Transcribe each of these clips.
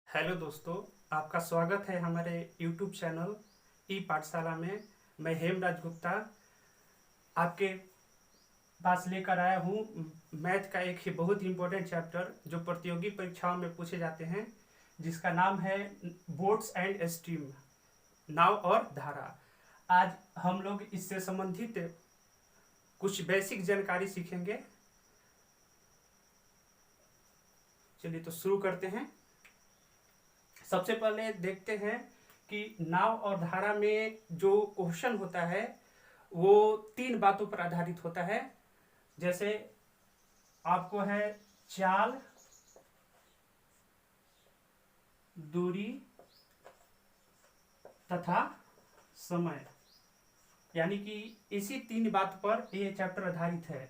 Hello दोस्तों, आपका स्वागत है हमारे यूट्यूब चैनल ई पाठशाला में। मैं हेमराज गुप्ता आपके पास लेकर आया हूँ मैथ का एक ही बहुत इम्पोर्टेंट चैप्टर जो प्रतियोगी परीक्षाओं में पूछे जाते हैं, जिसका नाम है बोट्स एंड स्ट्रीम, नाव और धारा। आज हम लोग इससे संबंधित कुछ बेसिक जानकारी सीखेंगे। चलिए तो शुरू करते हैं। सबसे पहले देखते हैं कि नाव और धारा में जो क्वेश्चन होता है वो तीन बातों पर आधारित होता है। जैसे आपको है चाल, दूरी तथा समय, यानी कि इसी तीन बात पर ये चैप्टर आधारित है।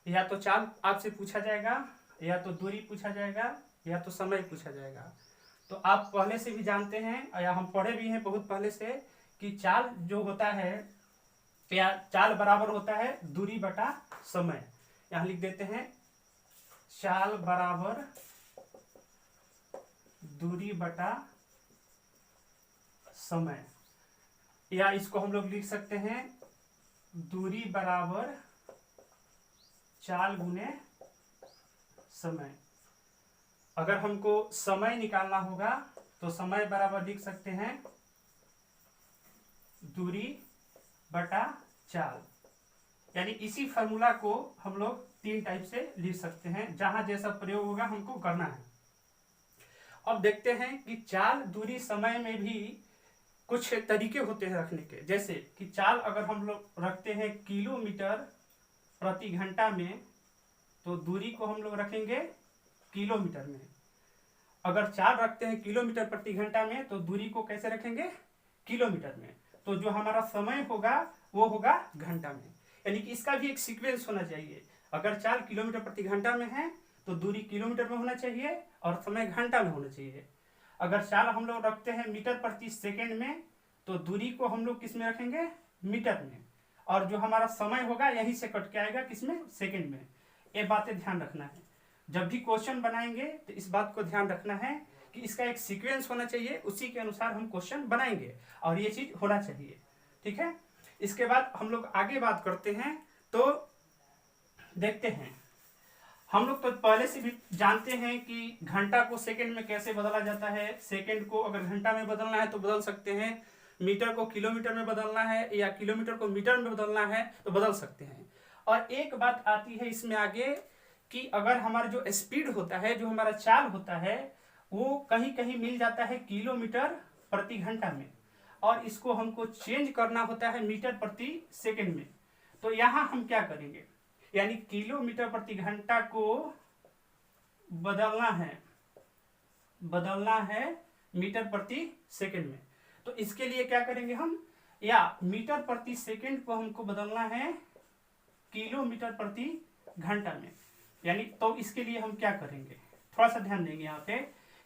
या तो चाल आपसे पूछा जाएगा, या तो दूरी पूछा जाएगा, या तो समय पूछा जाएगा। तो आप पहले से भी जानते हैं या हम पढ़े भी हैं बहुत पहले से कि चाल जो होता है या चाल बराबर होता है दूरी बटा समय। यहाँ लिख देते हैं चाल बराबर दूरी बटा समय, या इसको हम लोग लिख सकते हैं दूरी बराबर चाल गुने समय। अगर हमको समय निकालना होगा तो समय बराबर लिख सकते हैं दूरी बटा चाल। यानी इसी फार्मूला को हम लोग तीन टाइप से लिख सकते हैं, जहां जैसा प्रयोग होगा हमको करना है। अब देखते हैं कि चाल, दूरी, समय में भी कुछ तरीके होते हैं रखने के। जैसे कि चाल अगर हम लोग रखते हैं किलोमीटर प्रति घंटा में, तो दूरी को हम लोग रखेंगे किलोमीटर में। अगर चाल रखते हैं किलोमीटर प्रति घंटा में, तो दूरी को कैसे रखेंगे? किलोमीटर में। तो जो हमारा समय होगा वो होगा घंटा में। यानी कि इसका भी एक सीक्वेंस होना चाहिए। अगर चाल किलोमीटर प्रति घंटा में है तो दूरी किलोमीटर में होना चाहिए और समय घंटा में होना चाहिए। अगर चाल हम लोग रखते हैं मीटर प्रति सेकेंड में, तो दूरी को हम लोग किस में रखेंगे? मीटर में। और जो हमारा समय होगा यहीं से कट के आएगा, किसमें? सेकेंड में। ये बातें ध्यान रखना है। जब भी क्वेश्चन बनाएंगे तो इस बात को ध्यान रखना है कि इसका एक सीक्वेंस होना चाहिए, उसी के अनुसार हम क्वेश्चन बनाएंगे और ये चीज होना चाहिए। ठीक है, इसके बाद हम लोग आगे बात करते हैं। तो देखते हैं, हम लोग तो पहले से भी जानते हैं कि घंटा को सेकंड में कैसे बदला जाता है। सेकंड को अगर घंटा में बदलना है तो बदल सकते हैं, मीटर को किलोमीटर में बदलना है या किलोमीटर को मीटर में बदलना है तो बदल सकते हैं। और एक बात आती है इसमें आगे कि अगर हमारा जो स्पीड होता है, जो हमारा चाल होता है, वो कहीं कहीं मिल जाता है किलोमीटर प्रति घंटा में, और इसको हमको चेंज करना होता है मीटर प्रति सेकंड में। तो यहां हम क्या करेंगे? यानी किलोमीटर प्रति घंटा को बदलना है मीटर प्रति सेकंड में। तो इसके लिए क्या करेंगे हम? या मीटर प्रति सेकंड को हमको बदलना है किलोमीटर प्रति घंटा में। यानी तो इसके लिए हम क्या करेंगे? थोड़ा सा ध्यान देंगे यहाँ पे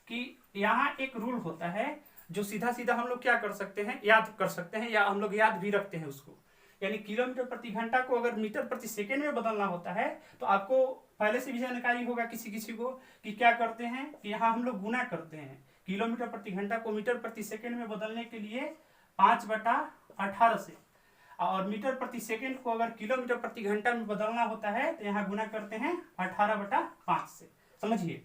कि यहाँ एक रूल होता है जो सीधा सीधा हम लोग क्या कर सकते हैं, याद कर सकते हैं, या हम लोग याद भी रखते हैं उसको। यानी किलोमीटर प्रति घंटा को अगर मीटर प्रति सेकेंड में बदलना होता है तो आपको पहले से भी जानकारी होगा किसी किसी को कि क्या करते हैं कि यहाँ हम लोग गुना करते हैं। किलोमीटर प्रति घंटा को मीटर प्रति सेकेंड में बदलने के लिए 5/18 से, और मीटर प्रति सेकेंड को अगर किलोमीटर प्रति घंटा में बदलना होता है तो यहाँ गुना करते हैं 18/5 से। समझिए।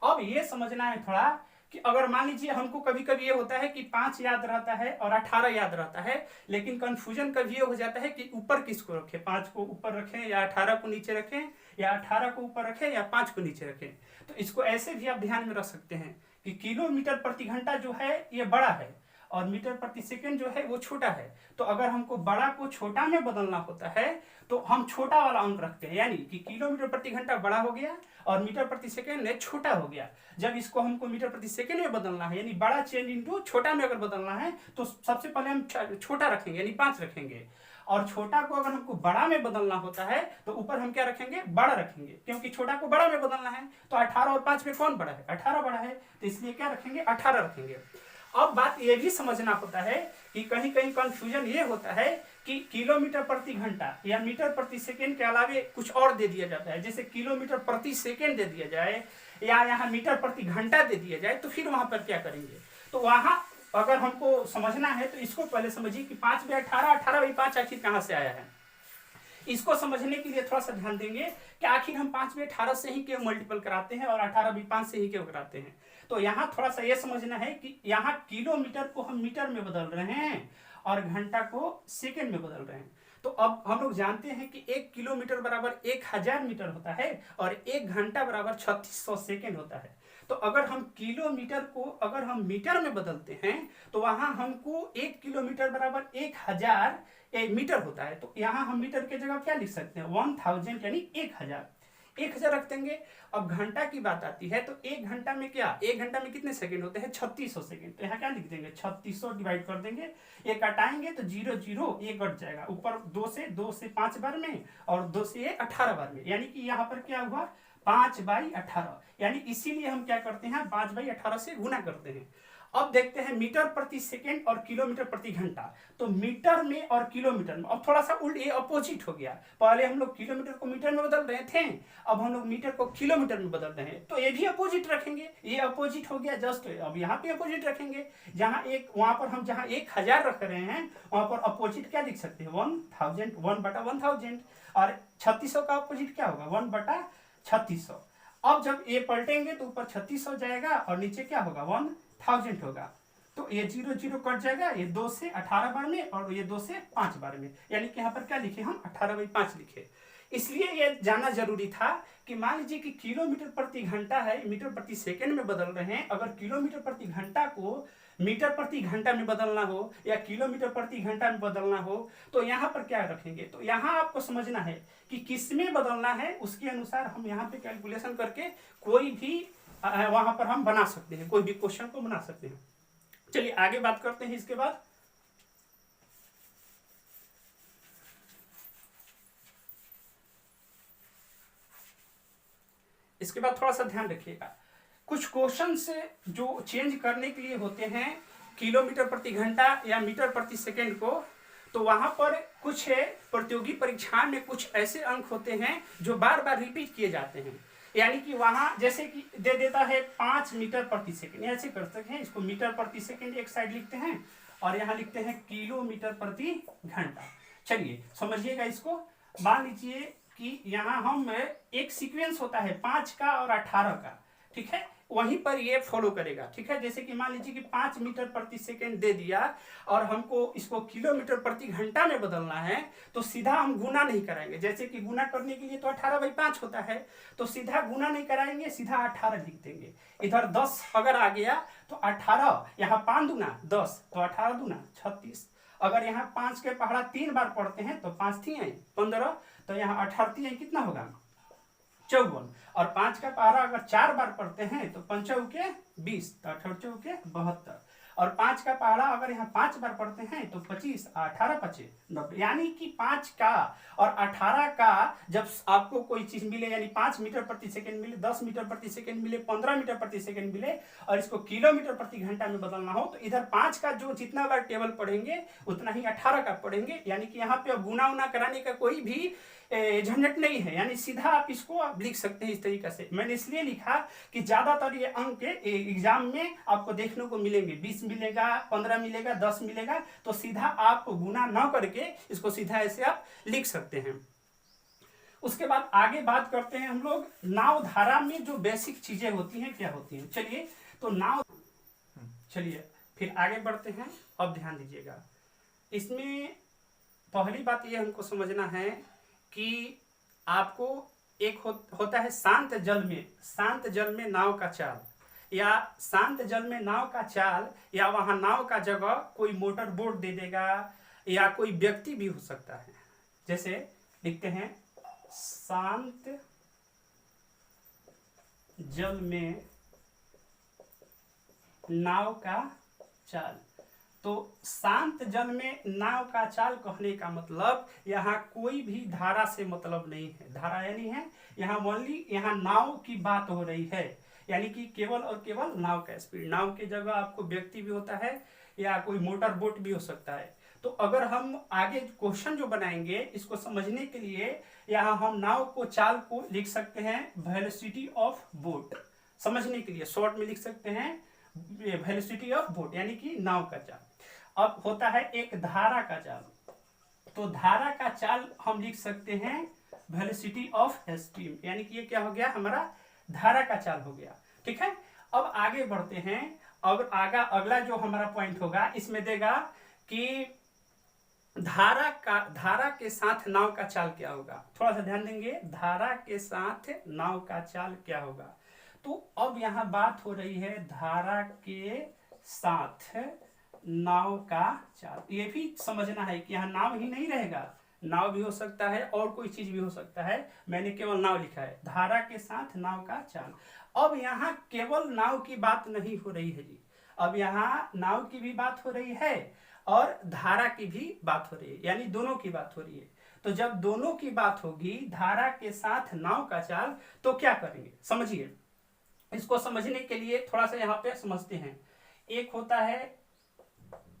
अब ये समझना है थोड़ा कि अगर मान लीजिए हमको कभी कभी ये होता है कि 5 याद रहता है और 18 याद रहता है, लेकिन कंफ्यूजन कभी ये हो जाता है कि ऊपर किसको रखें, 5 को ऊपर रखें या 18 को नीचे रखें, या 18 को ऊपर रखें या 5 को नीचे रखें। तो इसको ऐसे भी आप ध्यान में रख सकते हैं कि किलोमीटर प्रति घंटा जो है ये बड़ा है और मीटर प्रति सेकंड जो है वो छोटा है। तो अगर हमको बड़ा को छोटा में बदलना होता है तो हम छोटा वाला अंक रखते हैं, यानी कि किलोमीटर प्रति घंटा बड़ा हो गया और मीटर प्रति सेकंड छोटा हो गया। जब इसको हमको मीटर प्रति सेकंड में बदलना है, यानी बड़ा चेंज इनटू छोटा में अगर बदलना है, तो सबसे पहले हम छोटा रखेंगे, यानी 5 रखेंगे। और छोटा को अगर हमको बड़ा में बदलना होता है तो ऊपर हम क्या रखेंगे? बड़ा रखेंगे, क्योंकि छोटा को बड़ा में बदलना है। तो 18 और 5 में कौन बड़ा है? 18 बड़ा है, तो इसलिए क्या रखेंगे? 18 रखेंगे। अब बात ये भी समझना होता है कि कहीं कहीं कंफ्यूजन ये होता है कि किलोमीटर प्रति घंटा या मीटर प्रति सेकंड के अलावे कुछ और दे दिया जाता है, जैसे किलोमीटर प्रति सेकंड दे दिया जाए या यहाँ मीटर प्रति घंटा दे दिया जाए, तो फिर वहां पर क्या करेंगे। तो वहां अगर हमको समझना है तो इसको पहले समझिए कि 5/18, 18/5 आखिर कहाँ से आया है। इसको समझने के लिए थोड़ा सा ध्यान देंगे कि आखिर हम 5/18 से ही क्यों मल्टीपल कराते हैं और 18/5 से ही क्यों कराते हैं। तो यहाँ थोड़ा सा ये समझना है कि यहाँ किलोमीटर को हम मीटर में बदल रहे हैं और घंटा को सेकंड में बदल रहे हैं। तो अब हम लोग जानते हैं कि 1 किलोमीटर बराबर 1000 मीटर होता है और 1 घंटा बराबर 3600 सेकंड होता है। तो अगर हम किलोमीटर को अगर हम मीटर में बदलते हैं तो वहां हमको 1 किलोमीटर बराबर 1000 मीटर होता है। तो यहाँ हम मीटर की जगह क्या लिख सकते हैं, 1000 यानी 1000 रख देंगे। अब घंटा की बात आती है तो 1 घंटा में क्या, 1 घंटा में कितने सेकंड होते हैं, 3600 सेकंड। तो यहाँ क्या लिख देंगे, 3600 डिवाइड कर देंगे, ये कटाएंगे तो 0 0 ये कट जाएगा, ऊपर 2 से 5 बार में और 2 से 18 बार में, यानी कि यहाँ पर क्या हुआ 5/18। यानी इसीलिए हम क्या करते हैं 5/18 से गुना करते हैं। अब देखते हैं मीटर प्रति सेकंड और किलोमीटर प्रति घंटा। तो मीटर में और किलोमीटर में अब थोड़ा सा उल्ट, ये अपोजिट हो गया। पहले हम लोग किलोमीटर को मीटर में बदल रहे थे, अब हम लोग मीटर को किलोमीटर में बदल रहे हैं, तो ये भी अपोजिट रखेंगे। ये अपोजिट हो गया जस्ट, अब यहाँ पे अपोजिट रखेंगे। जहाँ एक वहां पर हम जहाँ 1000 रख रहे हैं वहां पर अपोजिट क्या लिख सकते हैं 1000, 1/1000। और 3600 का अपोजिट क्या होगा 1/3600। अब जब ये पलटेंगे तो ऊपर 3600 जाएगा और नीचे क्या होगा 1000 होगा। तो ये 0 0 कट जाएगा, ये 2 से 18 बार में और ये 2 से 5 बार में, यानी कि यहाँ पर क्या लिखे हम 18/5 लिखे। इसलिए ये जानना जरूरी था कि मान लीजिए कि किलोमीटर प्रति घंटा है, मीटर प्रति सेकंड में बदल रहे हैं। अगर किलोमीटर प्रति घंटा को मीटर प्रति घंटा में बदलना हो या किलोमीटर प्रति घंटा में बदलना हो तो यहाँ पर क्या रखेंगे। तो यहाँ आपको समझना है कि किस में बदलना है, उसके अनुसार हम यहाँ पे कैलकुलेशन करके कोई भी वहां पर हम बना सकते हैं, कोई भी क्वेश्चन को बना सकते हैं। चलिए आगे बात करते हैं। इसके बाद थोड़ा सा ध्यान रखिएगा, कुछ क्वेश्चन से जो चेंज करने के लिए होते हैं किलोमीटर प्रति घंटा या मीटर प्रति सेकंड को, तो वहां पर कुछ है प्रतियोगी परीक्षा में कुछ ऐसे अंक होते हैं जो बार बार रिपीट किए जाते हैं। यानी कि वहां जैसे कि दे देता है 5 मीटर प्रति सेकंड, ऐसे कर सकते हैं, इसको मीटर प्रति सेकंड एक साइड लिखते हैं और यहाँ लिखते हैं किलोमीटर प्रति घंटा। चलिए समझिएगा इसको। मान लीजिए कि यहाँ हम एक सीक्वेंस होता है 5 का और 18 का, ठीक है, वहीं पर ये फॉलो करेगा, ठीक है। जैसे कि मान लीजिए कि 5 मीटर प्रति सेकंड दे दिया और हमको इसको किलोमीटर प्रति घंटा में बदलना है, तो सीधा हम गुना नहीं कराएंगे। जैसे कि गुना करने के लिए तो 18/5 होता है, तो सीधा गुना नहीं कराएंगे, सीधा 18 लिख देंगे। इधर 10 अगर आ गया तो 18, यहाँ 5 दूना 10, तो 18 दूना 36। अगर यहाँ 5 के पहाड़ा 3 बार पढ़ते हैं तो 5 थी 15, तो यहाँ 18 कितना होगा 54। और 5 का पहाड़ा अगर 4 बार पढ़ते हैं तो 5 चौके 20, तो 18 चौके 72। और 5 का पहाड़ा अगर यहाँ 5 बार पढ़ते हैं तो 25, 18 25 90। यानी कि 5 का और 18 का जब आपको कोई चीज मिले, यानी 5 मीटर प्रति सेकंड मिले, 10 मीटर प्रति सेकंड मिले, 15 मीटर प्रति सेकंड मिले और इसको किलोमीटर प्रति घंटा में बदलना हो, तो इधर 5 का जो जितना बार टेबल पढ़ेंगे उतना ही 18 का पढ़ेंगे। यानी कि यहाँ पे अब गुना उना कराने का कोई भी झंझट नहीं है, यानी सीधा आप इसको आप लिख सकते हैं इस तरीके से। मैंने इसलिए लिखा कि ज्यादातर ये अंक एग्जाम में आपको देखने को मिलेंगे, 20 मिलेगा, 15 मिलेगा, 10 मिलेगा, तो सीधा आप गुना न करके इसको सीधा ऐसे आप लिख सकते हैं। उसके बाद आगे बात करते हैं हम लोग नाव धारा में जो बेसिक चीजें होती हैं क्या होती हैं। चलिए तो चलिए फिर आगे बढ़ते हैं। अब ध्यान दीजिएगा, इसमें पहली बात ये हमको समझना है कि आपको एक होता है शांत जल में नाव का चाल, या शांत जल में नाव का चाल, या वहां नाव का जगह कोई मोटर बोट दे देगा या कोई व्यक्ति भी हो सकता है। जैसे लिखते हैं शांत जल में नाव का चाल। तो शांत जल में नाव का चाल कहने का मतलब यहाँ कोई भी धारा से मतलब नहीं है। धारा यानी है यहाँ ओनली यहाँ नाव की बात हो रही है, यानी कि केवल और केवल नाव का स्पीड। नाव की जगह आपको व्यक्ति भी होता है या कोई मोटर बोट भी हो सकता है। तो अगर हम आगे क्वेश्चन जो बनाएंगे इसको समझने के लिए यहाँ हम नाव को चाल को लिख सकते हैं वेलोसिटी ऑफ बोट, समझने के लिए शॉर्ट में लिख सकते हैं वेलोसिटी ऑफ बोट यानी कि नाव का चाल। अब होता है एक धारा का चाल, तो धारा का चाल हम लिख सकते हैं वेलोसिटी ऑफ स्ट्रीम, यानी कि ये क्या हो गया हमारा धारा का चाल हो गया। ठीक है, अब आगे बढ़ते हैं। अब अगला जो हमारा पॉइंट होगा इसमें देगा कि धारा के साथ नाव का चाल क्या होगा। थोड़ा सा ध्यान देंगे, धारा के साथ नाव का चाल क्या होगा। तो अब यहाँ बात हो रही है धारा के साथ नाव का चाल। ये भी समझना है कि यहाँ नाव ही नहीं रहेगा, नाव भी हो सकता है और कोई चीज भी हो सकता है, मैंने केवल नाव लिखा है। धारा के साथ नाव का चाल। अब यहाँ केवल नाव की बात नहीं हो रही है जी, अब यहाँ नाव की भी बात हो रही है और धारा की भी बात हो रही है, यानी दोनों की बात हो रही है। तो जब दोनों की बात होगी धारा के साथ नाव का चाल, तो क्या करेंगे समझिए। इसको समझने के लिए थोड़ा सा यहाँ पे समझते हैं। एक होता है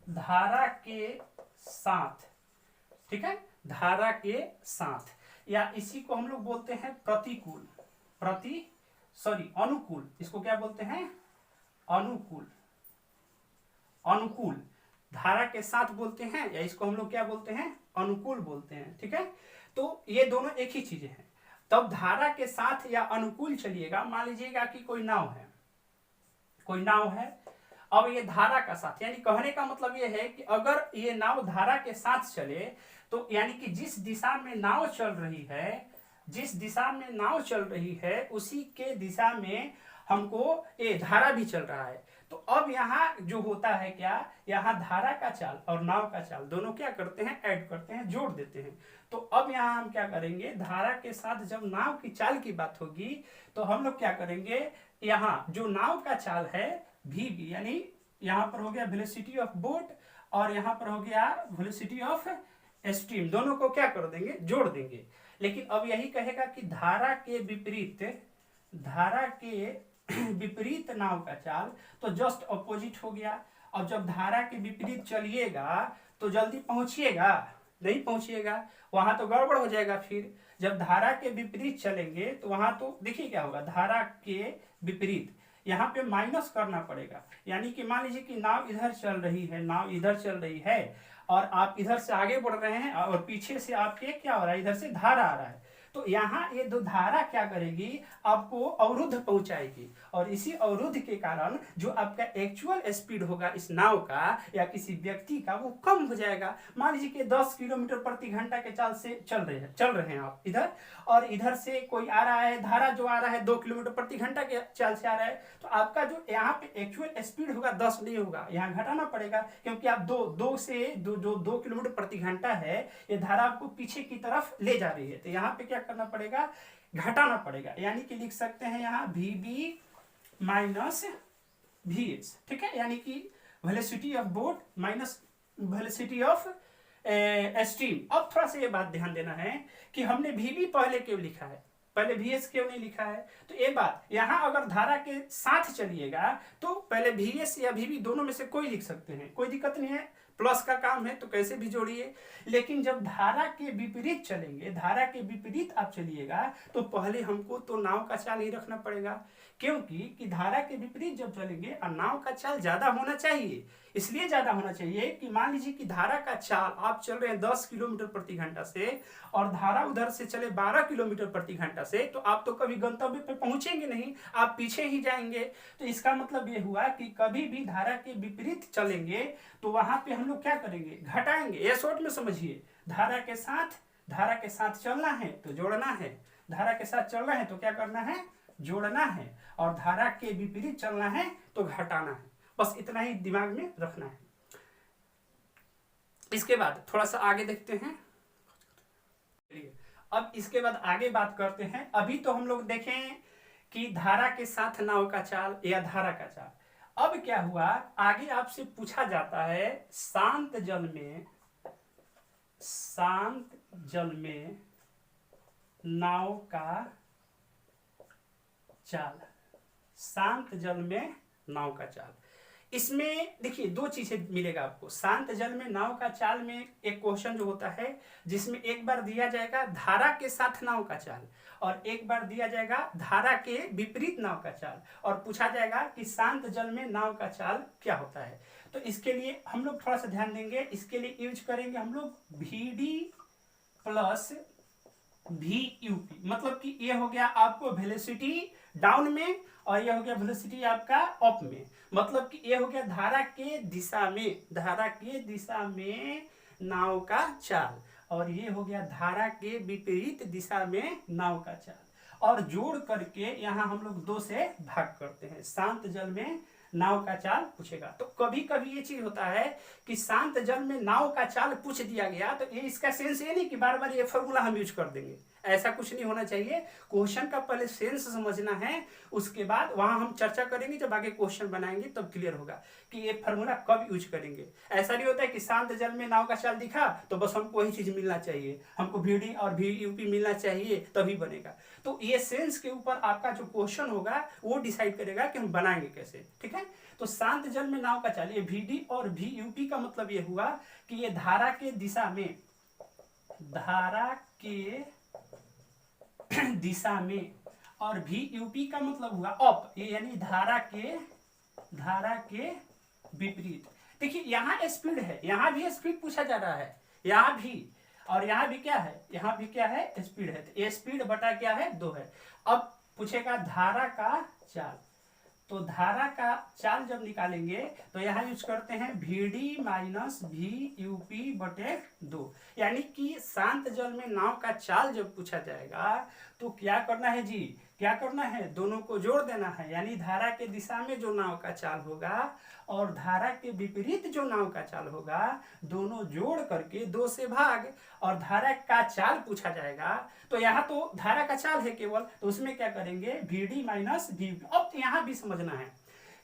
धारा के साथ, ठीक है, धारा के साथ, या इसी को हम लोग बोलते हैं प्रतिकूल, अनुकूल। इसको क्या बोलते हैं अनुकूल, अनुकूल धारा के साथ बोलते हैं, या इसको हम लोग क्या बोलते हैं अनुकूल बोलते हैं। ठीक है, तो ये दोनों एक ही चीजें हैं। तब धारा के साथ या अनुकूल चलिएगा। मान लीजिएगा कि कोई नाव है, कोई नाव है, अब ये धारा का साथ, यानी कहने का मतलब ये है कि अगर ये नाव धारा के साथ चले तो यानी कि जिस दिशा में नाव चल रही है, जिस दिशा में नाव चल रही है उसी के दिशा में हमको ये धारा भी चल रहा है। तो अब यहाँ जो होता है क्या, यहाँ धारा का चाल और नाव का चाल दोनों क्या करते हैं, ऐड करते हैं, जोड़ देते हैं। तो अब यहाँ हम क्या करेंगे, धारा के साथ जब नाव की चाल की बात होगी तो हम लोग क्या करेंगे, यहाँ जो नाव का चाल है भी, यानी यहाँ पर हो गया वेलोसिटी ऑफ बोट और यहाँ पर हो गया वेलोसिटी ऑफ स्ट्रीम, दोनों को क्या कर देंगे, जोड़ देंगे। लेकिन अब यही कहेगा कि धारा के विपरीत, धारा के विपरीत नाव का चाल, तो जस्ट अपोजिट हो गया। अब जब धारा के विपरीत चलिएगा तो जल्दी पहुंचिएगा नहीं, पहुंचिएगा वहां तो गड़बड़ हो जाएगा। फिर जब धारा के विपरीत चलेंगे तो वहां तो देखिए क्या होगा, धारा के विपरीत यहाँ पे माइनस करना पड़ेगा। यानी कि मान लीजिए कि नाव इधर चल रही है, नाव इधर चल रही है और आप इधर से आगे बढ़ रहे हैं और पीछे से आपके क्या हो रहा है, इधर से धारा आ रहा है। तो यहाँ ये दो धारा क्या करेगी, आपको अवरुद्ध पहुंचाएगी और इसी अवरुद्ध के कारण जो आपका एक्चुअल स्पीड होगा इस नाव का या किसी व्यक्ति का वो कम हो जाएगा। मान लीजिए कि 10 किलोमीटर प्रति घंटा के चाल से चल रहे हैं आप इधर, और इधर से कोई आ रहा है, धारा जो आ रहा है 2 किलोमीटर प्रति घंटा के चाल से आ रहा है, तो आपका जो यहाँ पे एक्चुअल स्पीड होगा 10 नहीं होगा, यहाँ घटाना पड़ेगा, क्योंकि आप जो 2 किलोमीटर प्रति घंटा है ये धारा आपको पीछे की तरफ ले जा रही है। तो यहाँ पे क्या करना पड़ेगा, घटाना पड़ेगा। यानी कि लिख सकते हैं यहाँ VB माइनस VS, ठीक है, यानी कि velocity of boat minus velocity of stream. अब थोड़ा सा ये बात ध्यान देना है कि हमने VB पहले क्यों लिखा है, पहले VS क्यों नहीं लिखा है। तो ये बात, यहाँ अगर धारा के साथ चलिएगा तो पहले VS या VB दोनों में से कोई लिख सकते हैं, कोई दिक्कत नहीं है, प्लस का काम है तो कैसे भी जोड़िए। लेकिन जब धारा के विपरीत चलेंगे, धारा के विपरीत आप चलिएगा तो पहले हमको तो नाव का चाल ही रखना पड़ेगा, क्योंकि कि धारा के विपरीत जब चलेंगे और नाव का चाल ज्यादा होना चाहिए। इसलिए ज्यादा होना चाहिए कि मान लीजिए कि धारा का चाल आप चल रहे हैं 10 किलोमीटर प्रति घंटा से और धारा उधर से चले 12 किलोमीटर प्रति घंटा से, तो आप तो कभी गंतव्य पे पहुंचेंगे नहीं, आप पीछे ही जाएंगे। तो इसका मतलब ये हुआ कि कभी भी धारा के विपरीत चलेंगे तो वहां पे हम लोग क्या करेंगे, घटाएंगे। ये शॉर्ट में समझिए, धारा के साथ चलना है तो जोड़ना है, धारा के साथ चलना है तो क्या करना है, जोड़ना है, और धारा के विपरीत चलना है तो घटाना है। बस इतना ही दिमाग में रखना है। इसके बाद थोड़ा सा आगे देखते हैं। अब इसके बाद आगे बात करते हैं। अभी तो हम लोग देखें कि धारा के साथ नाव का चाल या धारा का चाल। अब क्या हुआ, आगे आपसे पूछा जाता है शांत जल में नाव का चाल, शांत जल में नाव का चाल। इसमें देखिए दो चीजें मिलेगा आपको। शांत जल में नाव का चाल में एक क्वेश्चन जो होता है जिसमें एक बार दिया जाएगा धारा के साथ नाव का चाल और एक बार दिया जाएगा धारा के विपरीत नाव का चाल और पूछा जाएगा कि शांत जल में नाव का चाल क्या होता है। तो इसके लिए हम लोग थोड़ा सा ध्यान देंगे। इसके लिए यूज करेंगे हम लोग VD प्लस VUP, मतलब कि ये हो गया आपको वेलोसिटी डाउन में और ये हो गया वेलोसिटी आपका अप में, मतलब कि ये हो गया धारा के दिशा में नाव का चाल और ये हो गया धारा के विपरीत दिशा में नाव का चाल और जोड़ करके यहाँ हम लोग 2 से भाग करते हैं। शांत जल में नाव का चाल पूछेगा तो कभी कभी ये चीज होता है कि शांत जल में नाव का चाल पूछ दिया गया तो ये इसका सेंस ये नहीं कि बार बार ये फॉर्मूला हम यूज कर देंगे, ऐसा कुछ नहीं होना चाहिए। क्वेश्चन का पहले सेंस समझना है, उसके बाद वहां हम चर्चा करेंगे, जब आगे क्वेश्चन बनाएंगे तब क्लियर होगा कि ये फॉर्मूला कब यूज करेंगे। ऐसा नहीं होता है कि शांत जल में नाव का चाल दिखा तो बस हमको वही चीज मिलना चाहिए, हमको VD और VUP मिलना चाहिए तभी बनेगा। तो ये सेंस के ऊपर आपका जो क्वेश्चन होगा वो डिसाइड करेगा कि हम बनाएंगे कैसे, ठीक है। तो शांत जल में नाव का चाल, ये VD और VUP का मतलब ये हुआ कि ये धारा के दिशा में और VUP का मतलब हुआ अप, ये यानी धारा के विपरीत। देखिए यहाँ स्पीड है, यहाँ भी स्पीड पूछा जा रहा है, यहाँ भी और यहाँ भी क्या है, यहाँ भी क्या है स्पीड है। तो ये स्पीड बटा क्या है 2 है। अब पूछेगा धारा का चाल, तो धारा का चाल जब निकालेंगे तो यहाँ यूज करते हैं VD माइनस VUP बटे 2, यानी कि शांत जल में नाव का चाल जब पूछा जाएगा तो क्या करना है जी, क्या करना है, दोनों को जोड़ देना है। यानी धारा के दिशा में जो नाव का चाल होगा और धारा के विपरीत जो नाव का चाल होगा दोनों जोड़ करके 2 से भाग और धारा का चाल पूछा जाएगा। तो यहाँ तो धारा का चाल है केवल, तो उसमें क्या करेंगे VD माइनस VUP। अब यहाँ भी समझना है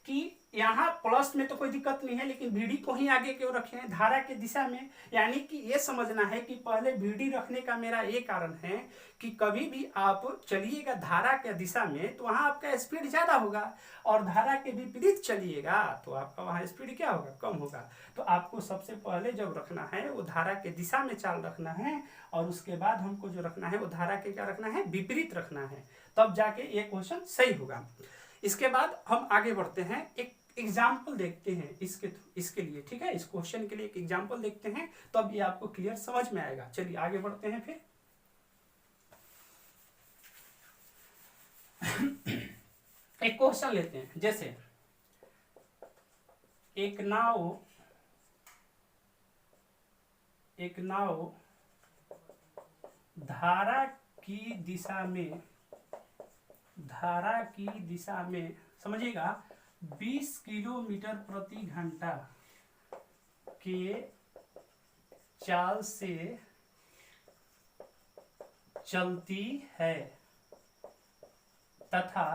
कि यहाँ प्लस में तो कोई दिक्कत नहीं है, लेकिन VD को ही आगे क्यों रखे हैं, धारा के दिशा में। यानी कि ये समझना है कि पहले VD रखने का मेरा ये कारण है कि कभी भी आप चलिएगा धारा के दिशा में तो वहाँ आपका स्पीड ज्यादा होगा और धारा के विपरीत चलिएगा तो आपका वहाँ स्पीड क्या होगा, कम होगा। तो आपको सबसे पहले जब रखना है वो धारा के दिशा में चाल रखना है और उसके बाद हमको जो रखना है वो धारा के क्या रखना है, विपरीत रखना है, तब जाके ये क्वेश्चन सही होगा। इसके बाद हम आगे बढ़ते हैं, एक एग्जाम्पल देखते हैं इसके लिए, ठीक है। इस क्वेश्चन के लिए एक एग्जाम्पल देखते हैं तब ये आपको क्लियर समझ में आएगा। चलिए आगे बढ़ते हैं फिर। एक क्वेश्चन लेते हैं, जैसे एक नाव धारा की दिशा में समझिएगा 20 किलोमीटर प्रति घंटा के चाल से चलती है तथा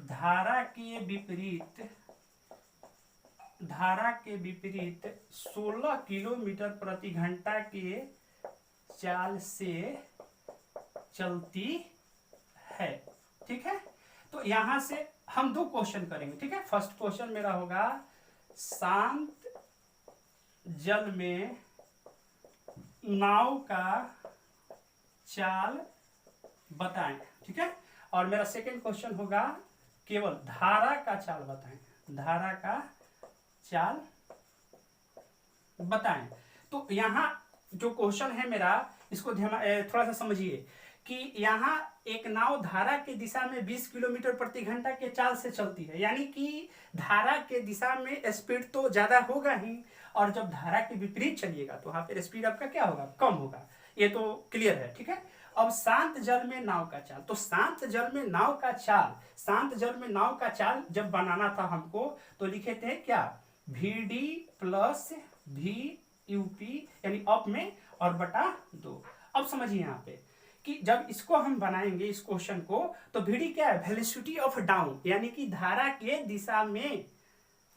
धारा के विपरीत 16 किलोमीटर प्रति घंटा के चाल से चलती है, ठीक है। तो यहां से हम 2 क्वेश्चन करेंगे, ठीक है। फर्स्ट क्वेश्चन मेरा होगा शांत जल में नाव का चाल बताएं, ठीक है। और मेरा सेकंड क्वेश्चन होगा केवल धारा का चाल बताएं, धारा का चाल बताएं। तो यहाँ जो क्वेश्चन है मेरा, इसको थोड़ा सा समझिए कि यहाँ एक नाव धारा के दिशा में 20 किलोमीटर प्रति घंटा के चाल से चलती है, यानी कि धारा के दिशा में स्पीड तो ज्यादा होगा ही और जब धारा के विपरीत चलिएगा तो वहां पर स्पीड आपका क्या होगा, कम होगा। ये तो क्लियर है, ठीक है। अब शांत जल में नाव का चाल, तो शांत जल में नाव का चाल जब बनाना था हमको तो लिखे थे क्या, VD प्लस VUP यानी अप में और बटा 2। अब समझिए यहाँ पे कि जब इसको हम बनाएंगे इस क्वेश्चन को तो VD क्या है, वेलोसिटी ऑफ डाउन, यानी कि धारा के दिशा में।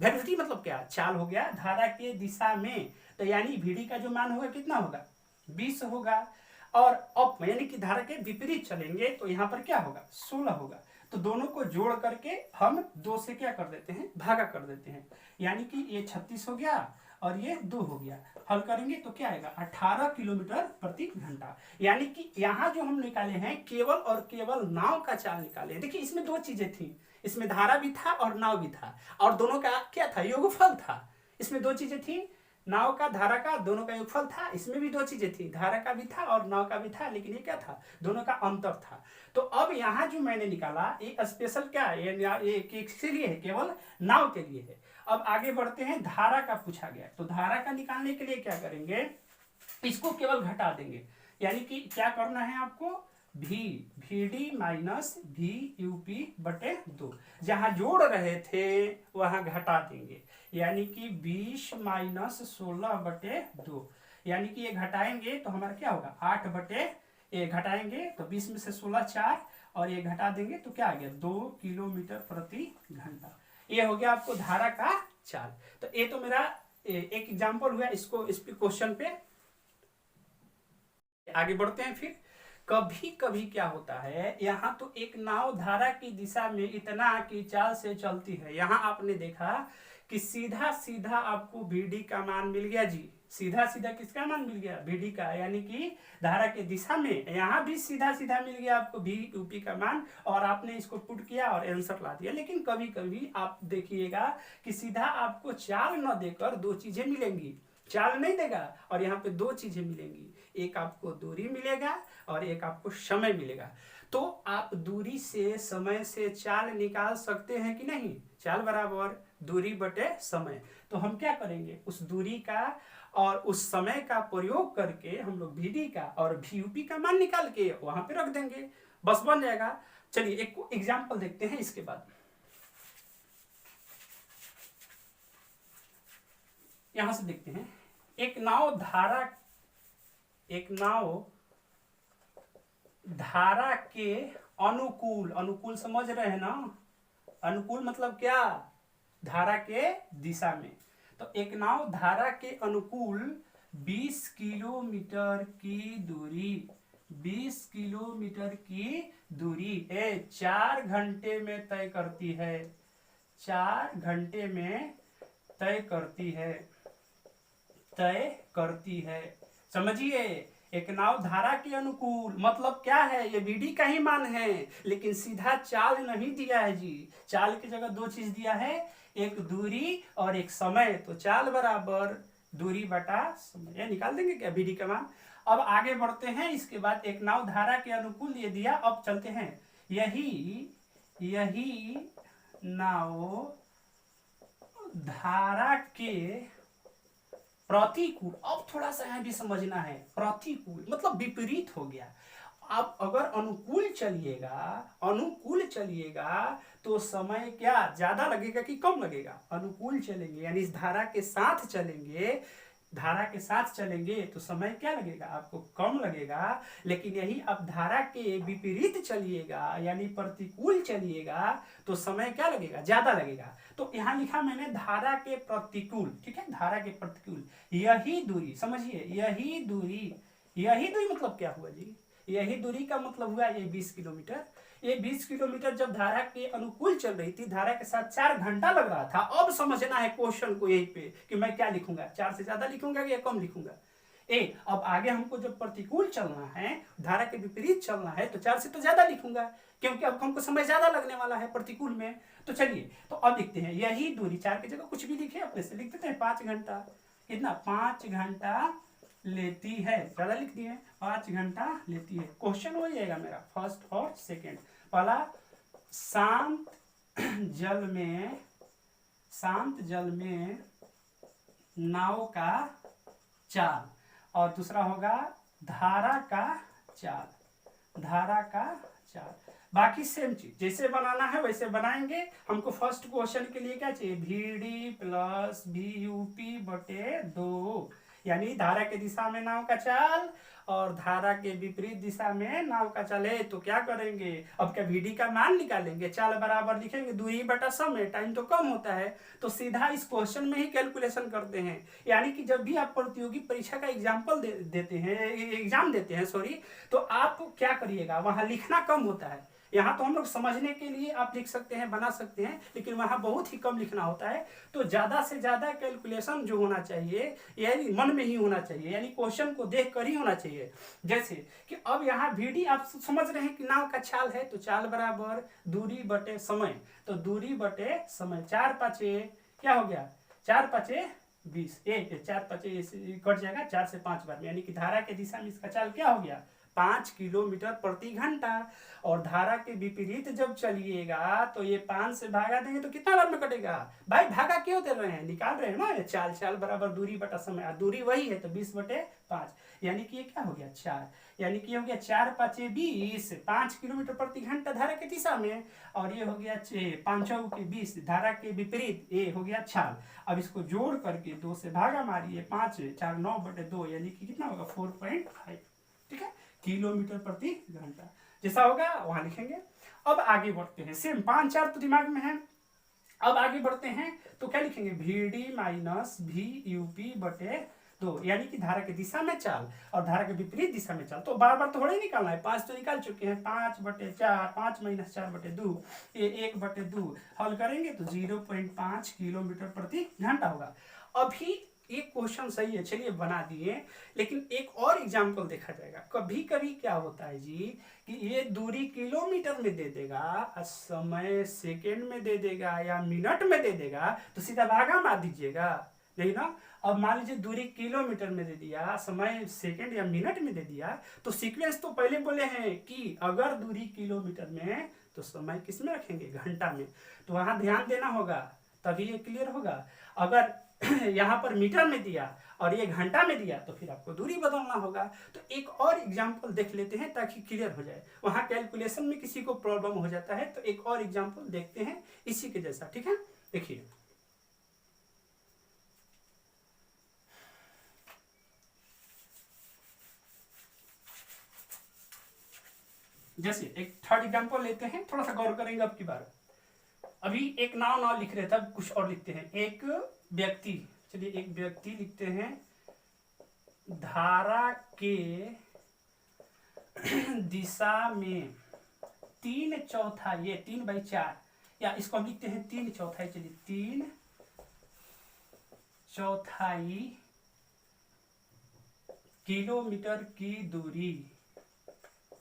वेलोसिटी मतलब क्या, चाल हो गया धारा के दिशा में, तो यानी VD का जो मान होगा कितना होगा 20 होगा और अप यानी कि धारा के विपरीत चलेंगे तो यहाँ पर क्या होगा 16 होगा। तो दोनों को जोड़ करके हम 2 से क्या कर देते हैं, भागा कर देते हैं, यानी कि ये 36 हो गया और ये 2 हो गया। हल करेंगे तो क्या आएगा, 18 किलोमीटर प्रति घंटा। यानी कि यहाँ जो हम निकाले हैं केवल और केवल नाव का चाल निकाले हैं। देखिए इसमें 2 चीजें थी, इसमें धारा भी था और नाव भी था, और दोनों का क्या था, योगफल था। इसमें 2 चीजें थी, नाव का धारा का दोनों का योगफल था। इसमें भी 2 चीजें थी, धारा का भी था और नाव का भी था, लेकिन ये क्या था, दोनों का अंतर था। तो अब यहाँ जो मैंने निकाला ये स्पेशल क्या है, ये किसके लिए है, केवल नाव के लिए है। अब आगे बढ़ते हैं, धारा का पूछा गया, तो धारा का निकालने के लिए क्या करेंगे, इसको केवल घटा देंगे, यानी कि क्या करना है आपको, V D minus V UP बटे 2, जहां जोड़ रहे थे वहां घटा देंगे, यानी कि 20 माइनस 16 बटे 2, यानी कि ये घटाएंगे तो हमारा क्या होगा, 8 बटे, ये घटाएंगे तो 20 में से 16 4, और ये घटा देंगे तो क्या आ गया, 2 किलोमीटर प्रति घंटा। ये हो गया आपको धारा का चाल। तो ये तो मेरा एक एग्जाम्पल हुआ, इसको इस क्वेश्चन पे आगे बढ़ते हैं। फिर कभी कभी क्या होता है, यहाँ तो एक नाव धारा की दिशा में इतना की चाल से चलती है, यहाँ आपने देखा कि सीधा सीधा आपको VD का मान मिल गया जी, सीधा सीधा किसका मान मिल गया, VD का, यानी कि धारा के दिशा में यहाँ भी सीधा सीधा मिल गया आपको VUP का मान, और आपने इसको पुट किया और आंसर ला दिया। लेकिन कभी कभी आप देखिएगा कि सीधा आपको चाल न देकर 2 चीजें मिलेंगी, चाल नहीं देगा और यहाँ पे 2 चीजें मिलेंगी, एक आपको दूरी मिलेगा और एक आपको समय मिलेगा। तो आप दूरी से समय से चाल निकाल सकते हैं कि नहीं, चाल बराबर दूरी बटे समय। तो हम क्या करेंगे, उस दूरी का और उस समय का प्रयोग करके हम लोग VD का और VUP का मान निकाल के वहां पे रख देंगे, बस बन जाएगा। चलिए एक एग्जाम्पल देखते हैं इसके बाद। यहां से देखते हैं, एक नाव धारा के अनुकूल, अनुकूल समझ रहे हैं ना, अनुकूल मतलब क्या, धारा के दिशा में। तो एक नाव धारा के अनुकूल 20 किलोमीटर की दूरी, 20 किलोमीटर की दूरी 4 घंटे में तय करती है, 4 घंटे में तय करती है। समझिए, एक नाव धारा के अनुकूल मतलब क्या है, ये VD का ही मान है, लेकिन सीधा चाल नहीं दिया है जी, चाल की जगह 2 चीज दिया है, एक दूरी और एक समय। तो चाल बराबर दूरी बटा समय, निकाल देंगे क्या VD का मान। अब आगे बढ़ते हैं, इसके बाद एक नाव धारा के अनुकूल ये दिया। अब चलते हैं, यही नाव धारा के प्रतिकूल, अब थोड़ा सा यहां भी समझना है, प्रतिकूल मतलब विपरीत हो गया। आप अगर अनुकूल चलिएगा तो समय क्या ज्यादा लगेगा कि कम लगेगा, अनुकूल चलेंगे यानी इस धारा के साथ चलेंगे तो समय क्या लगेगा, आपको कम लगेगा। लेकिन यही आप धारा के विपरीत चलिएगा यानी प्रतिकूल चलिएगा तो समय क्या लगेगा, ज्यादा लगेगा। तो यहाँ लिखा मैंने धारा के प्रतिकूल, ठीक है, धारा के प्रतिकूल यही दूरी, समझिए यही दूरी मतलब क्या हुआ जी, यही दूरी का मतलब हुआ ये 20 किलोमीटर। ये 20 किलोमीटर जब धारा के अनुकूल चल रही थी, धारा के साथ 4 घंटा लग रहा था। अब समझना है क्वेश्चन को यही पे कि मैं क्या लिखूंगा, 4 से ज्यादा लिखूंगा या कम लिखूंगा। अब आगे हमको जब प्रतिकूल चलना है, धारा के विपरीत चलना है, तो 4 से तो ज्यादा लिखूंगा, क्योंकि अब हमको समय ज्यादा लगने वाला है प्रतिकूल में। तो चलिए, तो अब लिखते हैं यही दूरी, 4 की जगह कुछ भी लिखे अपने से, लिख देते हैं 5 घंटा, कितना 5 घंटा लेती है, ज्यादा लिख दिए 5 घंटा लेती है। क्वेश्चन हो जाएगा मेरा फर्स्ट और सेकंड। पहला, शांत जल में नाव का चाल, और दूसरा होगा धारा का चाल। बाकी सेम चीज जैसे बनाना है वैसे बनाएंगे। हमको फर्स्ट क्वेश्चन के लिए क्या चाहिए, VD प्लस VUP बटे 2, यानी धारा के दिशा में नाव का चाल और धारा के विपरीत दिशा में नाव का चाल है। तो क्या करेंगे, अब क्या VD का मान निकालेंगे, चाल बराबर लिखेंगे दूरी बटा समय, टाइम तो कम होता है, तो सीधा इस क्वेश्चन में ही कैलकुलेशन करते हैं। यानी कि जब भी आप प्रतियोगी परीक्षा का एग्जाम देते हैं, तो आप क्या करिएगा, वहां लिखना कम होता है, यहाँ तो हम लोग समझने के लिए आप लिख सकते हैं, बना सकते हैं, लेकिन वहाँ बहुत ही कम लिखना होता है। तो ज़्यादा से ज़्यादा कैलकुलेशन जो होना चाहिए यानी मन में ही होना चाहिए, यानी क्वेश्चन को देख कर ही होना चाहिए। जैसे कि अब यहाँ VD आप समझ रहे हैं कि नाव का चाल है, तो चाल बराबर दूरी बटे समय, तो दूरी बटे समय, 4 5 क्या हो गया, 4 5 20, 4 5 कट जाएगा 4 से 5 बार में, यानी कि धारा के दिशा में इसका चाल क्या हो गया, 5 किलोमीटर प्रति घंटा। और धारा के विपरीत जब चलिएगा तो ये 5 से भागा देंगे तो कितना बार में कटेगा भाई, भागा क्यों दे रहे हैं, निकाल रहे हैं ना, ये चाल, चाल बराबर दूरी बटा समय, दूरी वही है तो 20 बटे 5, यानी कि ये क्या हो गया 4, यानी कि हो गया 4 5 20, 5 किलोमीटर प्रति घंटा धारा के दिशा में, और ये हो गया 5 के 20 धारा के विपरीत, ये हो गया चाल। अब इसको जोड़ करके 2 से भागा मारिए, 5 4 9 बटे 2, यानी कि कितना होगा 4.5, ठीक है, किलोमीटर प्रति घंटा। जैसा होगा वहां लिखेंगे। अब आगे बढ़ते हैं, सेम 5 4 तो दिमाग में है। अब आगे बढ़ते हैं तो क्या लिखेंगे, VD माइनस VUP बटे 2, यानी कि धारा की दिशा में चाल और धारा के विपरीत दिशा में चाल, तो बार बार थोड़ा ही निकालना है, 5 तो निकाल चुके हैं, 5 बटे 4, 5 माइनस 4 बटे 2, ये 1 बटे 2, हल करेंगे तो 0.5 किलोमीटर प्रति घंटा होगा। अभी एक क्वेश्चन सही है, चलिए बना दिए, लेकिन एक और एग्जाम्पल देखा जाएगा। कभी कभी क्या होता है जी कि ये दूरी किलोमीटर में दे देगा, समय सेकेंड में दे देगा या मिनट में दे देगा, तो सीधा भागा मार दीजिएगा, नहीं ना। अब मान लीजिए दूरी किलोमीटर में दे दिया, समय सेकेंड या मिनट में दे दिया, तो सीक्वेंस तो पहले बोले हैं कि अगर दूरी किलोमीटर में तो समय किस में रखेंगे, घंटा में, तो वहां ध्यान देना होगा तभी ये क्लियर होगा। अगर यहाँ पर मीटर में दिया और ये घंटा में दिया तो फिर आपको दूरी बदलना होगा। तो एक और एग्जाम्पल देख लेते हैं ताकि क्लियर हो जाए, वहां कैलकुलेशन में किसी को प्रॉब्लम हो जाता है, तो एक और एग्जाम्पल देखते हैं इसी के जैसा, ठीक है। देखिए जैसे एक थर्ड एग्जाम्पल लेते हैं, थोड़ा सा गौर करेंगे अब की बार। अभी एक नाव लिख रहे थे, अब कुछ और लिखते हैं। एक व्यक्ति, चलिए एक व्यक्ति लिखते हैं, धारा के दिशा में 3/4, ये 3/4, या इसको हम लिखते हैं 3/4, चलिए 3/4 किलोमीटर की दूरी,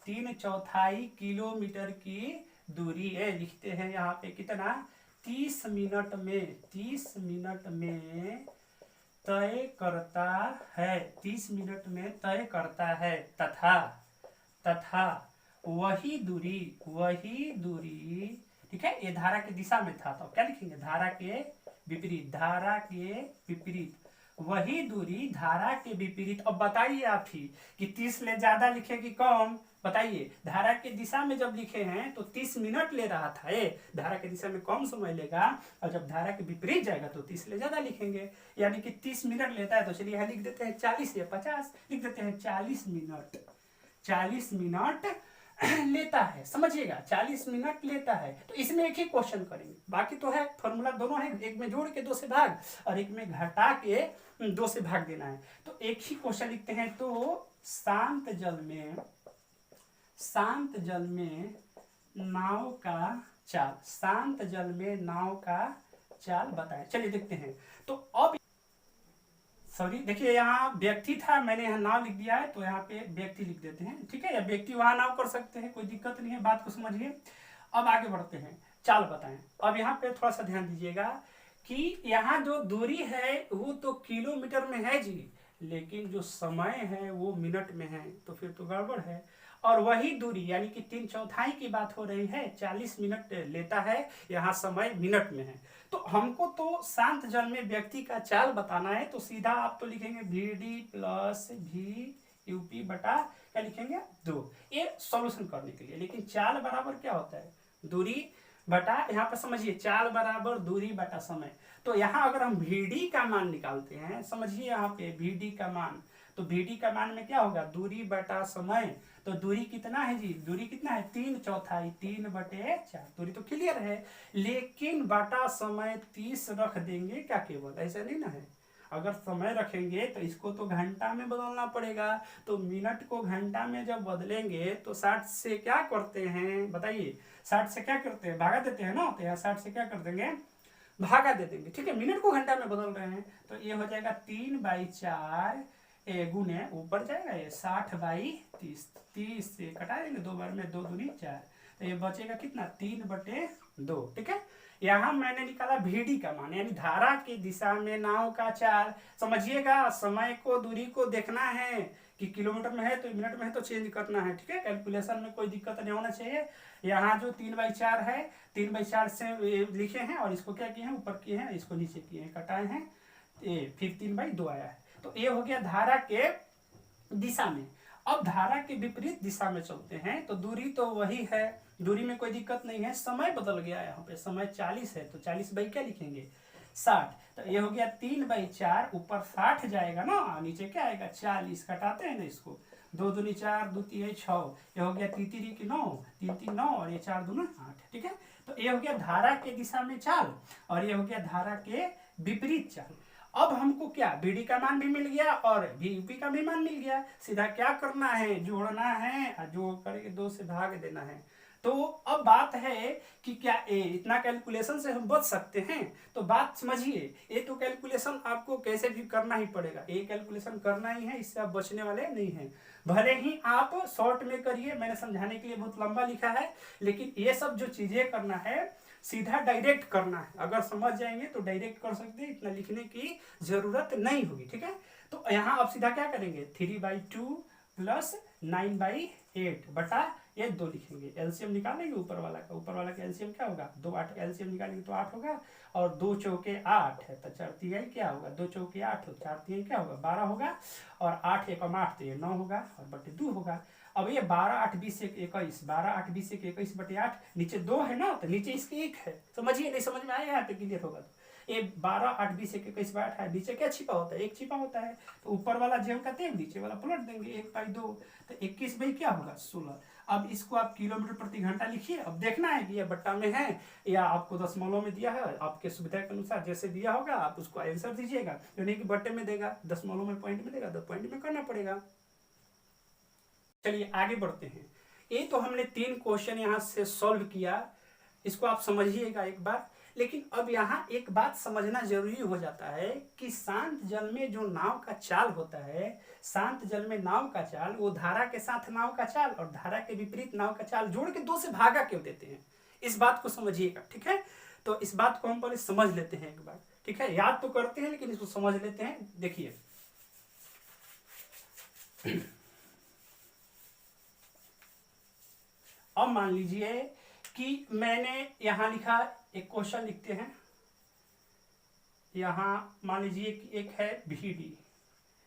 3/4 किलोमीटर की दूरी है, लिखते हैं यहाँ पे कितना, 30 मिनट में, 30 मिनट में तय करता है, 30 मिनट में तय करता है, तथा वही दूरी, ठीक है, ये धारा की दिशा में था, तो क्या लिखेंगे, धारा के विपरीत, वही दूरी धारा के विपरीत। अब बताइए आप ही कि 30 ले ज्यादा लिखे कि कम, बताइए। धारा के दिशा में जब लिखे हैं तो 30 मिनट ले रहा था, ये धारा के दिशा में कम समय लेगा, और जब धारा के विपरीत जाएगा तो 30 ले ज्यादा लिखेंगे, यानी कि 30 मिनट लेता है, तो चलिए यहाँ लिख देते हैं 40 या 50, लिख देते हैं 40 मिनट लेता है, समझिएगा 40 मिनट लेता है। तो इसमें एक ही क्वेश्चन करेंगे, बाकी तो है फॉर्मूला दोनों है, एक में जोड़ के 2 से भाग और एक में घटा के 2 से भाग देना है। तो एक ही क्वेश्चन लिखते हैं, तो शांत जल में नाव का चाल, शांत जल में नाव का चाल बताएं। चलिए देखते हैं। तो अब सॉरी, देखिए यहाँ व्यक्ति था, मैंने यहाँ नाव लिख दिया है, तो यहाँ पे व्यक्ति लिख देते हैं, ठीक है, या व्यक्ति वहां नाव कर सकते हैं, कोई दिक्कत नहीं है, बात को समझिए। अब आगे बढ़ते हैं, चाल बताएं। अब यहाँ पे थोड़ा सा ध्यान दीजिएगा कि यहाँ जो दूरी है वो तो किलोमीटर में है जी, लेकिन जो समय है वो मिनट में है, तो फिर तो गड़बड़ है। और वही दूरी यानी कि 3/4 की बात हो रही है, 40 मिनट लेता है, यहाँ समय मिनट में है। तो हमको तो शांत जल में व्यक्ति का चाल बताना है, तो सीधा आप तो लिखेंगे VD प्लस VUP बटा क्या लिखेंगे 2, ये सॉल्यूशन करने के लिए। लेकिन चाल बराबर क्या होता है, दूरी बटा, यहाँ पर समझिए चाल बराबर दूरी बटा समय। तो यहाँ अगर हम VD का मान निकालते हैं, समझिए यहाँ पे VD का मान, तो VD का मान में क्या होगा, दूरी बटा समय। तो दूरी कितना है जी, दूरी कितना है 3/4, 3/4, दूरी तो क्लियर है, लेकिन बटा समय 30 रख देंगे क्या, केवल ऐसा नहीं ना है। अगर समय रखेंगे तो इसको तो घंटा में बदलना पड़ेगा, तो मिनट को घंटा में जब बदलेंगे तो 60 से क्या करते हैं बताइए, 60 से क्या करते हैं, भागा देते हैं ना, तो यहाँ 60 से क्या कर देंगे, भागा दे देंगे, ठीक है। मिनट को घंटा में बदल रहे हैं तो ये हो जाएगा 3/4 गुने ऊपर जाएगा ये 60/30, 30 से कटा देंगे, 2 बार में 2 दूनी 4, तो ये बचेगा कितना 3/2, ठीक है। यहाँ मैंने निकाला VD का मान, यानी धारा की दिशा में नाव का चाल। समझिएगा, समय को दूरी को देखना है कि किलोमीटर में है तो मिनट में है तो चेंज करना है, ठीक है। कैलकुलेशन में कोई दिक्कत नहीं होना चाहिए। यहाँ जो 3/4 है, 3/4 से लिखे हैं और इसको क्या किए हैं, ऊपर किए हैं, इसको नीचे किए हैं, कटाए हैं, फिर 3/2 आया है। तो ये हो गया धारा के दिशा में। अब धारा के विपरीत दिशा में चलते हैं तो दूरी तो वही है, दूरी में कोई दिक्कत नहीं है, समय बदल गया। यहाँ पे समय 40 है तो 40 बाई क्या लिखेंगे 60, तो ये हो गया 3/4, ऊपर 60 जाएगा ना, नीचे क्या आएगा 40, कटाते हैं ना इसको, 2 दूनी 4, 2 3 6, ये हो गया 3 3 9, 3 3 9 और ये 4 दूना 8, ठीक है। तो ये हो गया धारा के दिशा में चाल और ये हो गया धारा के विपरीत चाल। अब हमको क्या BD का मान भी मिल गया और VP का भी मान मिल गया, सीधा क्या करना है, जोड़ना है और जोड़ करके 2 से भाग देना है। तो अब बात है कि क्या इतना कैलकुलेशन से हम बच सकते हैं, तो बात समझिए, ये तो कैलकुलेशन आपको कैसे भी करना ही पड़ेगा, ये कैलकुलेशन करना ही है, इससे आप बचने वाले नहीं हैं। भले ही आप शॉर्ट में करिए, मैंने समझाने के लिए बहुत लंबा लिखा है, लेकिन ये सब जो चीजें करना है सीधा डायरेक्ट करना है, अगर समझ जाएंगे तो डायरेक्ट कर सकते हैं, इतना लिखने की जरूरत नहीं होगी, ठीक है। तो यहाँ आप सीधा क्या करेंगे 3/2 प्लस 9/8 बटा ये 2 लिखेंगे, एलसीएम निकालेंगे ऊपर वाला का, ऊपर वाला का एलसीएम क्या होगा 2 8 का एलसीएम निकालेंगे तो 8 होगा, और 2 चौके 8 है तो 4 तिहाई क्या होगा, 2 चौके 8 हो 4 तिहाई क्या होगा 12 होगा, और 8 एकम 8 तो ये 9 होगा और बटे 2 होगा। अब ये 12 8 20 21, 12 8 20 21 बटे 8, नीचे 2 है ना तो नीचे इसके 1 है, समझिए, नहीं समझ में आएगा यहाँ पे क्लियर होगा। तो ये 12 8 20 21 8 है, नीचे क्या छिपा होता है 1 छिपा होता है, तो ऊपर वाला जेम का तेल नीचे वाला पलट देंगे 1/2, तो 21 बाई क्या होगा 16। अब इसको आप किलोमीटर प्रति घंटा लिखिए, अब देखना है कि ये बट्टा में है या आपको दशमलव में दिया है, आपके सुविधा के अनुसार जैसे दिया होगा आप उसको आंसर दीजिएगा, तो नहीं कि बट्टे में देगा, दशमलव में पॉइंट में देगा तो पॉइंट में करना पड़ेगा। चलिए आगे बढ़ते हैं। ये तो हमने 3 क्वेश्चन यहाँ से सॉल्व किया, इसको आप समझिएगा एक बार। लेकिन अब यहाँ एक बात समझना जरूरी हो जाता है कि शांत जल में जो नाव का चाल होता है, शांत जल में नाव का चाल, वो धारा के साथ नाव का चाल और धारा के विपरीत नाव का चाल जोड़ के 2 से भागा क्यों देते हैं, इस बात को समझिएगा, ठीक है। तो इस बात को हम पहले समझ लेते हैं एक बार, ठीक है, याद तो करते हैं लेकिन इसको समझ लेते हैं। देखिए अब मान लीजिए कि मैंने यहां लिखा, एक क्वेश्चन लिखते हैं, यहां मान लीजिए कि एक है VD,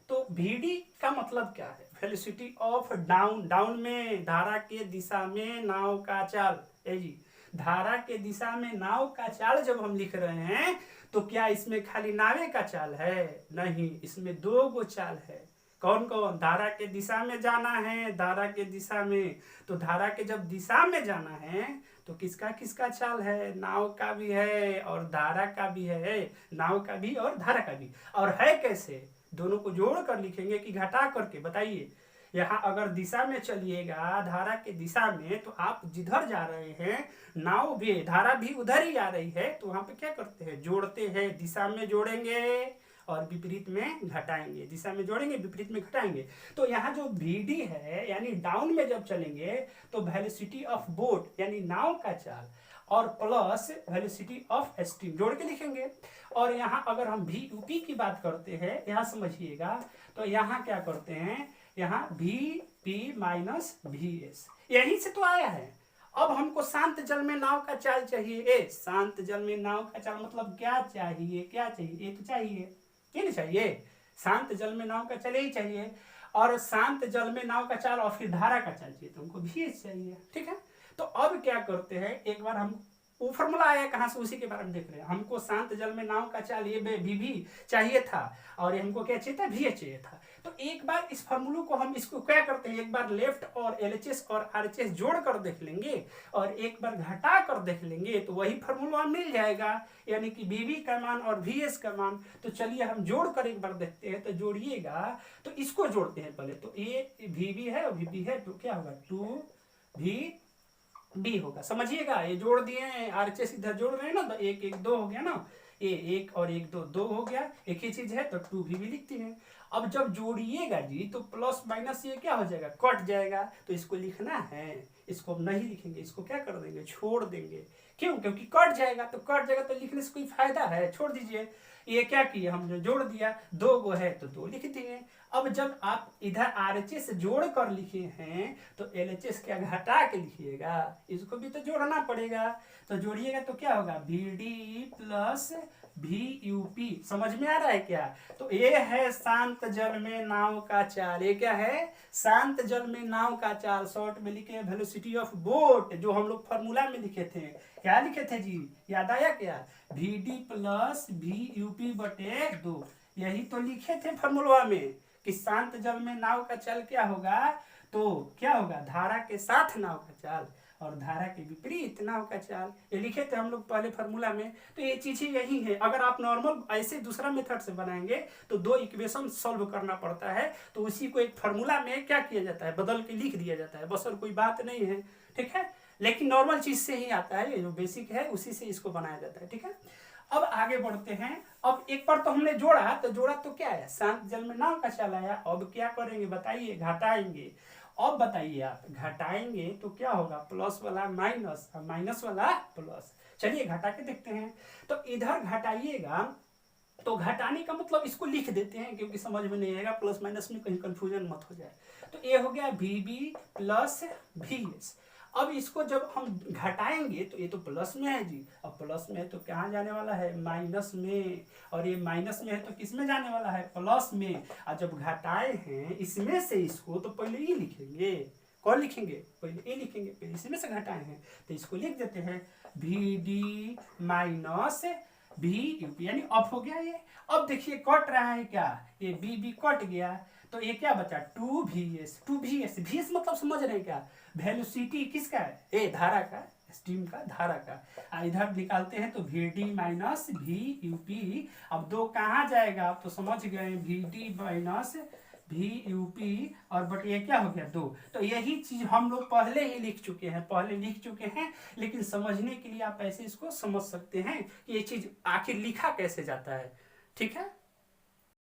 तो VD का मतलब क्या है, वेलोसिटी ऑफ डाउन, डाउन में धारा के दिशा में नाव का चाल है जी। धारा के दिशा में नाव का चाल जब हम लिख रहे हैं तो क्या इसमें खाली नावे का चाल है, नहीं, इसमें 2 गो चाल है। कौन कौन, धारा के दिशा में जाना है, धारा के दिशा में, तो धारा के जब दिशा में जाना है तो किसका किसका चाल है, नाव का भी है और धारा का भी है, नाव का भी और धारा का भी, और है कैसे, दोनों को जोड़ कर लिखेंगे कि घटा करके, बताइए। यहाँ अगर दिशा में चलिएगा धारा के दिशा में, तो आप जिधर जा रहे हैं नाव भी, धारा भी उधर ही आ रही है, तो वहां पे क्या करते हैं, जोड़ते हैं, दिशा में जोड़ेंगे और विपरीत में घटाएंगे, दिशा में जोड़ेंगे विपरीत में घटाएंगे। तो यहाँ जो VD है यानी डाउन में जब चलेंगे तो वेलोसिटी ऑफ बोट यानी नाव का चाल और प्लस वेलोसिटी ऑफ स्टीम जोड़ के लिखेंगे। और यहाँ अगर हम VP की बात करते हैं, यहाँ समझिएगा, तो यहाँ क्या करते हैं, यहाँ VP माइनस VS, यहीं से तो आया है। अब हमको शांत जल में नाव का चाल चाहिए, शांत जल में नाव का चाल मतलब क्या चाहिए, क्या चाहिए, ये तो चाहिए, ये नहीं चाहिए, शांत जल में नाव का चाल ही चाहिए, और शांत जल में नाव का चाल और फिर धारा का चाल चाहिए, तो हमको VS चाहिए, ठीक है। तो अब क्या करते हैं, एक बार हम वो फॉर्मूला आया कहाँ से, उसी के बारे में देख रहे हैं। हमको शांत जल में नाव का चाल ये भी चाहिए था, और हमको क्या चाहिए था, भी चाहिए था। तो एक बार इस फॉर्मूले को हम इसको क्या करते हैं, एक बार लेफ्ट और एलएचएस और आरएचएस जोड़ कर देख लेंगे और एक बार घटा कर देख लेंगे, तो वही फॉर्मूला मिल जाएगा, यानी कि बीबी का मान और वीएस का मान। तो चलिए हम जोड़ कर एक बार देखते हैं। तो जोड़िएगा, तो इसको जोड़ते हैं पहले। तो ये वीबी है और वीबी है, तो क्या होगा 2 बी होगा। समझिएगा, ये जोड़ दिए हैं, आरएचएस इधर जोड़ रहे हैं ना, तो 1 1 2 हो गया ना, ये 1 और 1 2 2 हो गया, एक ही चीज है, तो 2 भी लिखते हैं। अब जब जोड़िएगा जी, तो प्लस माइनस ये क्या हो जाएगा, कट जाएगा। तो इसको लिखना है, इसको हम नहीं लिखेंगे, इसको क्या कर देंगे, छोड़ देंगे। क्यों, क्योंकि कट जाएगा, तो कट जाएगा तो लिखने से कोई फायदा है, छोड़ दीजिए। ये क्या किए, हमने जोड़ दिया, 2 गो है तो 2 लिख दिए। अब जब आप इधर आरएचएस जोड़ कर लिखे हैं, तो एलएचएस क्या घटा के लिखिएगा, इसको भी तो जोड़ना पड़ेगा। तो जोड़िएगा तो क्या होगा, बीडी प्लस VUP। समझ में आ रहा है क्या? तो ये है शांत जल में नाव का चाल। ये क्या है, शांत जल में नाव का चाल। शॉर्ट में लिखे वेलोसिटी ऑफ बोट, जो हम लोग फॉर्मूला में लिखे थे। क्या लिखे थे जी, याद आया क्या, VD प्लस VUP बटे 2। यही तो लिखे थे फॉर्मूला में कि शांत जल में नाव का चाल क्या होगा, तो क्या होगा, धारा के साथ नाव का चाल और धारा के विपरीत नाव का चाल। ये लिखे थे हम लोग पहले फॉर्मूला में। तो ये चीजें यही है। अगर आप नॉर्मल ऐसे दूसरा मेथड से बनाएंगे तो 2 इक्वेशन सॉल्व करना पड़ता है, तो उसी को एक फॉर्मूला में क्या किया जाता है, बदल के लिख दिया जाता है, बस और कोई बात नहीं है, ठीक है। लेकिन नॉर्मल चीज से ही आता है, ये जो बेसिक है उसी से इसको बनाया जाता है, ठीक है। अब आगे बढ़ते हैं। अब एक बार तो हमने जोड़ा, तो क्या है, शांत जल में नाव का चाल आया। अब क्या करेंगे बताइए, घटाएंगे। अब बताइए आप, घटाएंगे तो क्या होगा, प्लस वाला माइनस और माइनस वाला प्लस। चलिए घटा के देखते हैं। तो इधर घटाइएगा, तो घटाने का मतलब इसको लिख देते हैं, क्योंकि समझ में नहीं आएगा, प्लस माइनस में कहीं कंफ्यूजन मत हो जाए। तो ये हो गया VB प्लस VS। अब इसको जब हम घटाएंगे, तो ये तो प्लस में है जी, अब प्लस में है तो कहाँ जाने वाला है, माइनस में, और ये माइनस में है तो किस में जाने वाला है, प्लस में। और जब घटाए हैं इसमें से इसको, तो पहले ये लिखेंगे, कौन लिखेंगे, पहले ये लिखेंगे, पहले इसमें से घटाए हैं तो इसको लिख देते हैं VD माइनस VUP, यानी अप हो गया ये। अब देखिए कट रहा है क्या, ये BB कट गया, तो ये क्या बचा, 2VS। VS मतलब समझ रहे हैं क्या, वेलोसिटी किसका है, ए धारा का, स्टीम का, धारा का। इधर निकालते हैं तो VD माइनस VUP। अब 2 कहाँ जाएगा, आप तो समझ गए, VD माइनस VUP, और बट ये क्या हो गया 2। तो यही चीज हम लोग पहले ही लिख चुके हैं, लेकिन समझने के लिए आप ऐसे इसको समझ सकते हैं कि ये चीज आखिर लिखा कैसे जाता है, ठीक है।